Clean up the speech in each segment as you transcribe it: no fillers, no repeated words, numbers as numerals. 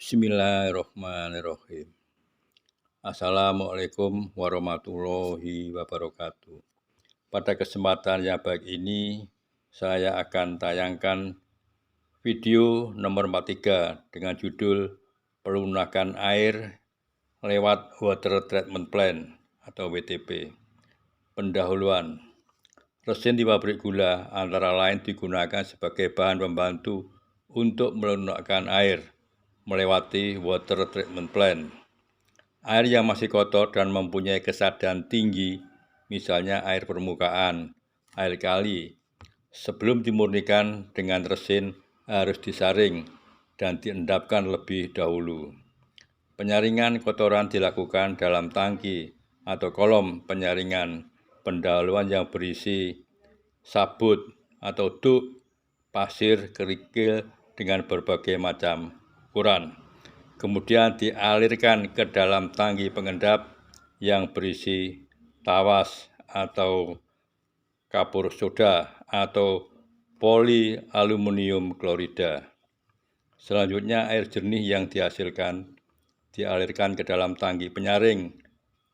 Bismillahirrahmanirrahim. Assalamualaikum warahmatullahi wabarakatuh. Pada kesempatan yang baik ini, saya akan tayangkan video nomor 43 dengan judul Pelunakan Air lewat Water Treatment Plant atau WTP. Pendahuluan. Resin di pabrik gula antara lain digunakan sebagai bahan pembantu untuk melunakkan air melewati water treatment plant. Air yang masih kotor dan mempunyai kesadaran tinggi, misalnya air permukaan, air kali, sebelum dimurnikan dengan resin harus disaring dan diendapkan lebih dahulu. Penyaringan kotoran dilakukan dalam tangki atau kolom penyaringan pendahuluan yang berisi sabut atau duk, pasir, kerikil dengan berbagai macam ukuran. Kemudian dialirkan ke dalam tangki pengendap yang berisi tawas atau kapur soda atau polialuminium klorida. Selanjutnya air jernih yang dihasilkan dialirkan ke dalam tangki penyaring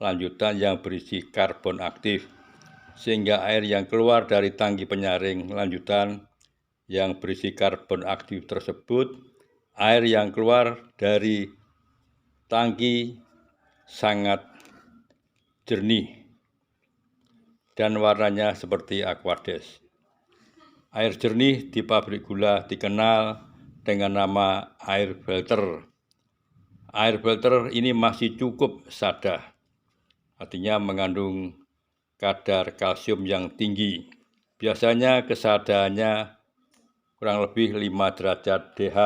lanjutan yang berisi karbon aktif, sehingga air yang keluar dari tangki penyaring lanjutan yang berisi karbon aktif tersebut, air yang keluar dari tangki sangat jernih dan warnanya seperti aquades. Air jernih di pabrik gula dikenal dengan nama air filter. Air filter ini masih cukup sada, artinya mengandung kadar kalsium yang tinggi. Biasanya kesadaannya kurang lebih 5 derajat DH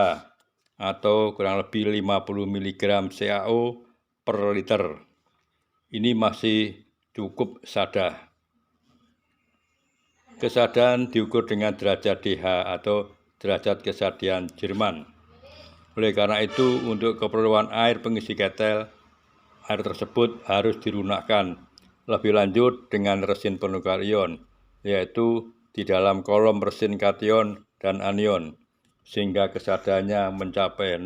atau kurang lebih 50 mg CaO per liter. Ini masih cukup sada. Kesadaran diukur dengan derajat DH atau derajat kesadaran Jerman. Oleh karena itu, untuk keperluan air pengisi ketel, air tersebut harus dirunakkan lebih lanjut dengan resin penukar ion, yaitu di dalam kolom resin kation dan anion, sehingga kesadarannya mencapai 0.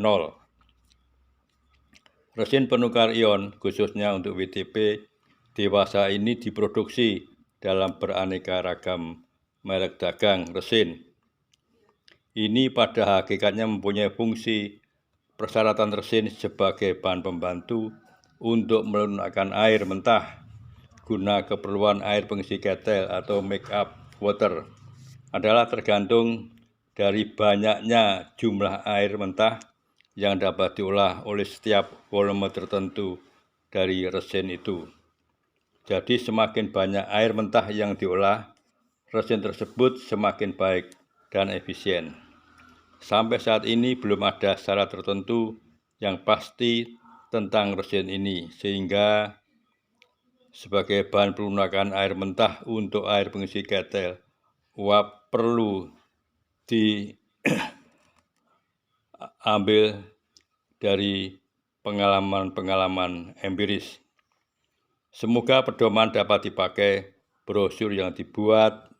Resin penukar ion, khususnya untuk WTP, dewasa ini diproduksi dalam beraneka ragam merek dagang resin. Ini pada hakikatnya mempunyai fungsi persyaratan resin sebagai bahan pembantu untuk melunakkan air mentah guna keperluan air pengisi ketel atau make up water adalah tergantung dari banyaknya jumlah air mentah yang dapat diolah oleh setiap volume tertentu dari resin itu. Jadi semakin banyak air mentah yang diolah, resin tersebut semakin baik dan efisien. Sampai saat ini belum ada syarat tertentu yang pasti tentang resin ini, sehingga sebagai bahan pelunakan air mentah untuk air pengisi ketel, uap perlu diambil dari pengalaman-pengalaman empiris. Semoga pedoman dapat dipakai brosur yang dibuat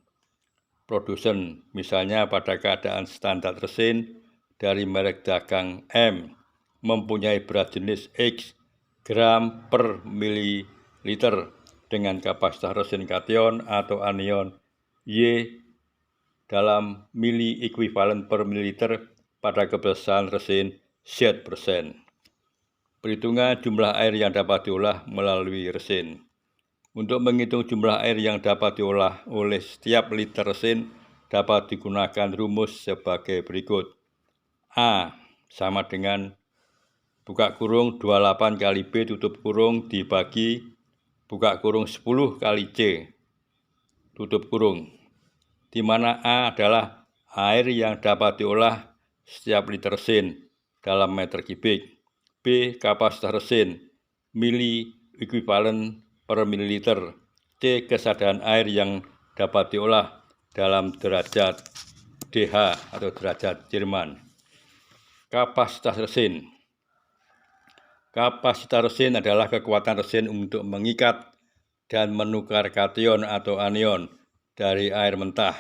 produsen, misalnya pada keadaan standar resin dari merek dagang M mempunyai berat jenis X gram per mililiter dengan kapasitas resin kation atau anion Y dalam mili ekuivalen per mililiter pada kebesaran resin Z%. Perhitungan jumlah air yang dapat diolah melalui resin. Untuk menghitung jumlah air yang dapat diolah oleh setiap liter resin dapat digunakan rumus sebagai berikut. A sama dengan buka kurung 28 kali B tutup kurung dibagi buka kurung 10 kali C tutup kurung, di mana A adalah air yang dapat diolah setiap liter resin dalam meter kubik, B kapasitas resin mili ekuivalen per mililiter, C kesadaran air yang dapat diolah dalam derajat DH atau derajat Jerman. Kapasitas resin. Kapasitas resin adalah kekuatan resin untuk mengikat dan menukar kation atau anion dari air mentah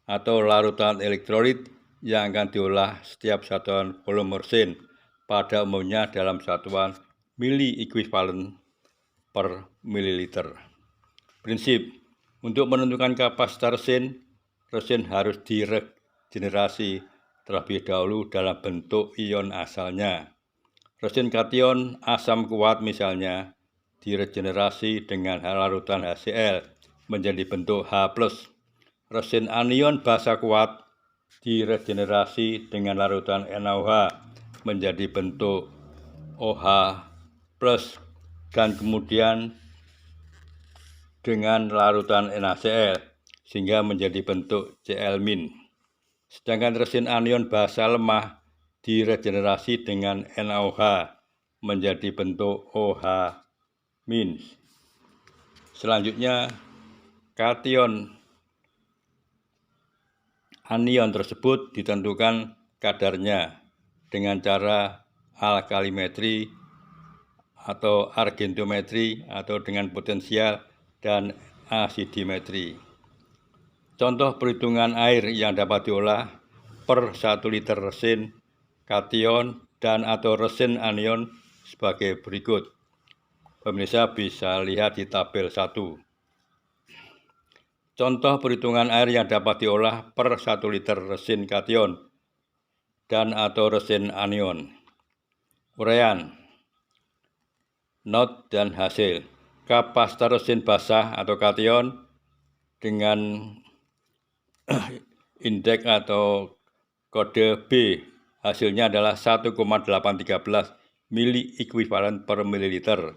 atau larutan elektrolit yang akan diolah setiap satuan volume resin pada umumnya dalam satuan mili ekuivalen per mililiter. Prinsip: untuk menentukan kapasitas resin harus diregenerasi terlebih dahulu dalam bentuk ion asalnya. Resin kation asam kuat misalnya diregenerasi dengan larutan HCl menjadi bentuk H+. Resin anion basa kuat diregenerasi dengan larutan NaOH menjadi bentuk OH+, dan kemudian dengan larutan NaCl sehingga menjadi bentuk Cl-. Sedangkan resin anion basa lemah diregenerasi dengan NaOH menjadi bentuk OH-. Selanjutnya, kation anion tersebut ditentukan kadarnya dengan cara alkalimetri atau argentometri atau dengan potensial dan asidimetri. Contoh perhitungan air yang dapat diolah per 1 liter resin kation dan atau resin anion sebagai berikut. Pemirsa bisa lihat di tabel 1. Contoh perhitungan air yang dapat diolah per 1 liter resin kation dan atau resin anion. Uraian, not dan hasil. Kapasitas resin basah atau kation dengan indeks atau kode B hasilnya adalah 1,813 mili ekuivalen per mililiter.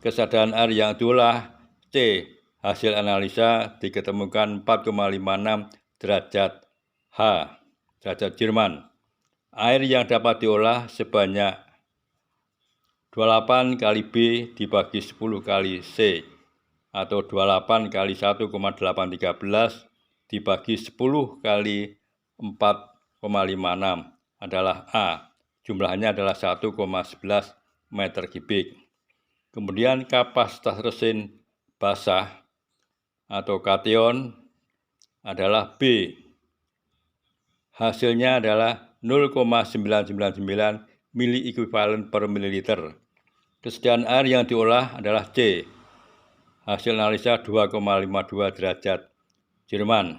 Kesadaran air yang diolah C, hasil analisa diketemukan 4,56 derajat H, derajat Jerman. Air yang dapat diolah sebanyak 28 kali B dibagi 10 kali C atau 28 kali 1,813 dibagi 10 kali 4,56 adalah A. Jumlahnya adalah 1,11 meter kubik. Kemudian kapasitas resin basah atau kation adalah B. Hasilnya adalah 0,999 mili ekuivalen per mililiter. Kesediaan air yang diolah adalah C. Hasil analisa 2,52 derajat Jerman.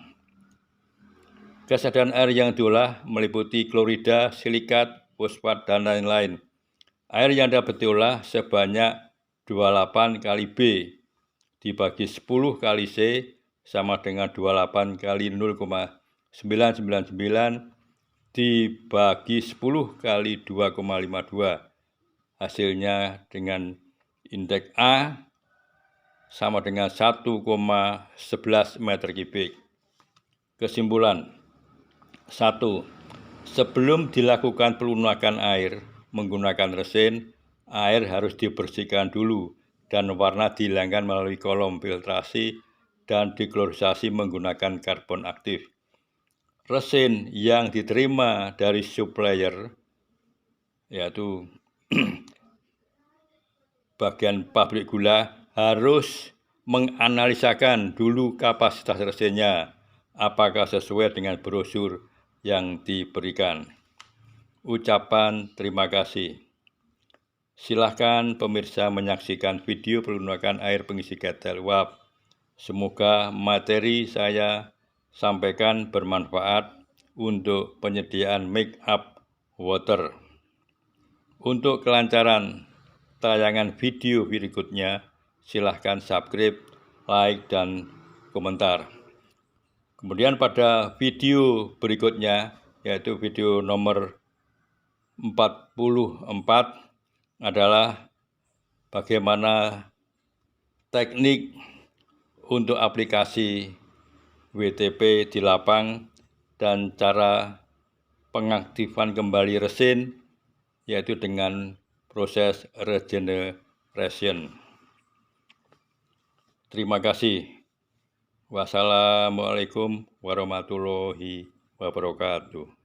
Kesadaran air yang diolah meliputi klorida, silikat, fosfat, dan lain-lain. Air yang dapat diolah sebanyak 28 kali B dibagi 10 kali C sama dengan 28 kali 0,999 dibagi 10 kali 2,52. Hasilnya dengan indeks A sama dengan 1,11 meter kubik. Kesimpulan: 1. Sebelum dilakukan pelunakan air menggunakan resin, air harus dibersihkan dulu dan warna dihilangkan melalui kolom filtrasi dan deklorisasi menggunakan karbon aktif. Resin yang diterima dari supplier, yaitu bagian pabrik gula, harus menganalisakan dulu kapasitas resinnya, apakah sesuai dengan brosur yang diberikan. Ucapan terima kasih. Silahkan pemirsa menyaksikan video pelunakan air pengisi ketel uap. Semoga materi saya sampaikan bermanfaat untuk penyediaan make up water. Untuk kelancaran tayangan video berikutnya, silahkan subscribe, like, dan komentar. Kemudian pada video berikutnya, yaitu video nomor 44, adalah bagaimana teknik untuk aplikasi WTP di lapang dan cara pengaktifan kembali resin, yaitu dengan proses regeneration. Terima kasih. Wassalamualaikum warahmatullahi wabarakatuh.